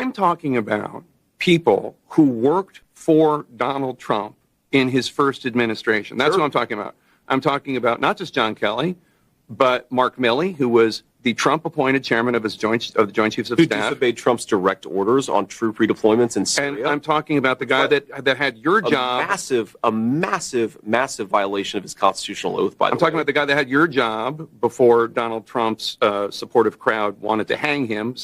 I'm talking about people who worked for Donald Trump in his first administration. That's what I'm talking about. I'm talking about not just John Kelly, but Mark Milley, who was the Trump-appointed chairman of the Joint Chiefs of Staff. Who disobeyed Trump's direct orders on troop redeployments in Syria. And I'm talking about the guy that had your job. A massive violation of his constitutional oath, by the way. I'm talking about the guy that had your job before Donald Trump's supportive crowd wanted to hang him,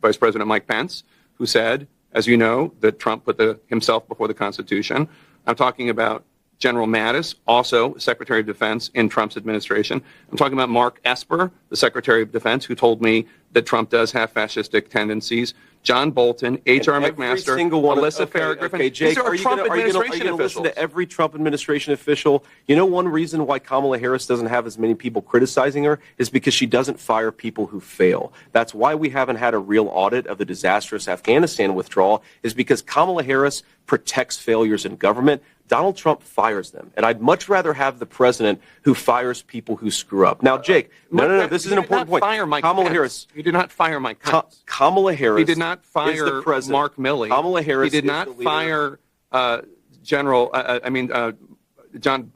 Vice President Mike Pence, who said, as you know, that Trump put himself before the Constitution. I'm talking about General Mattis, also Secretary of Defense in Trump's administration. I'm talking about Mark Esper, the Secretary of Defense, who told me that Trump does have fascistic tendencies. John Bolton, H.R. McMaster, Alyssa Farragut. Okay, Jake, are you going to listen to every Trump administration official? You know, one reason why Kamala Harris doesn't have as many people criticizing her is because she doesn't fire people who fail. That's why we haven't had a real audit of the disastrous Afghanistan withdrawal, is because Kamala Harris protects failures in government. Donald Trump fires them. And I'd much rather have the president who fires people who screw up. Now, Jake, no, this is an important point. Kamala Harris. He did not fire Mike Pence. Kamala Harris. He did not fire Mark Milley. Kamala Harris. He did not fire John.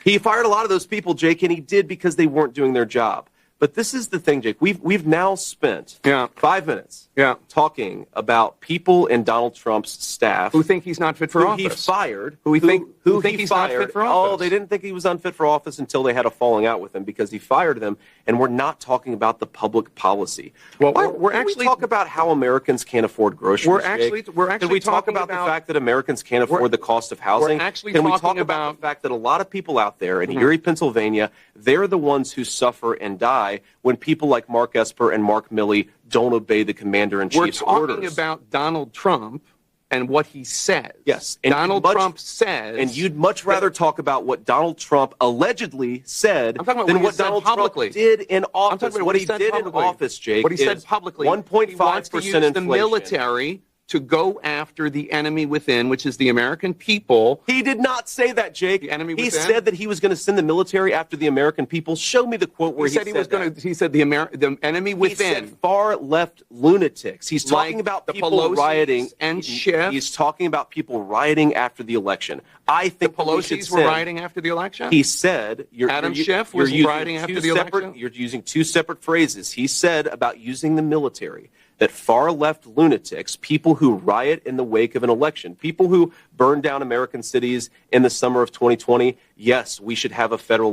He fired a lot of those people, Jake, and he did because they weren't doing their job. But this is the thing, Jake. We've now spent 5 minutes talking about people in Donald Trump's staff who think he's not fit for office. He fired. Who think he's not fit for office. Oh, they didn't think he was unfit for office until they had a falling out with him because he fired them. And we're not talking about the public policy. Well, we're actually talk about how Americans can't afford groceries. We're actually Can we talk about the fact that Americans can't afford the cost of housing? Can we talk about the fact that a lot of people out there in Erie, Pennsylvania, they're the ones who suffer and die when people like Mark Esper and Mark Milley don't obey the commander-in-chief's orders. We're talking about Donald Trump and what he says. Yes. And Donald Trump says. And you'd much rather talk about what Donald Trump allegedly said than what Donald Trump did in office. What he did in office, Jake, what he said publicly. 1.5% inflation. The military to go after the enemy within, which is the American people. He did not say that, Jake. The enemy within? He said that he was going to send the military after the American people. Show me the quote where he said that. He said the enemy within. He said far-left lunatics. He's talking about people rioting. And Schiff. He's talking about people rioting after the election. I think the Pelosi's were rioting after the election? He said... Adam Schiff was rioting after the election? You're using two separate phrases. He said about using the military that far-left lunatics, people who riot in the wake of an election, people who burn down American cities in the summer of 2020, yes, we should have a federal law.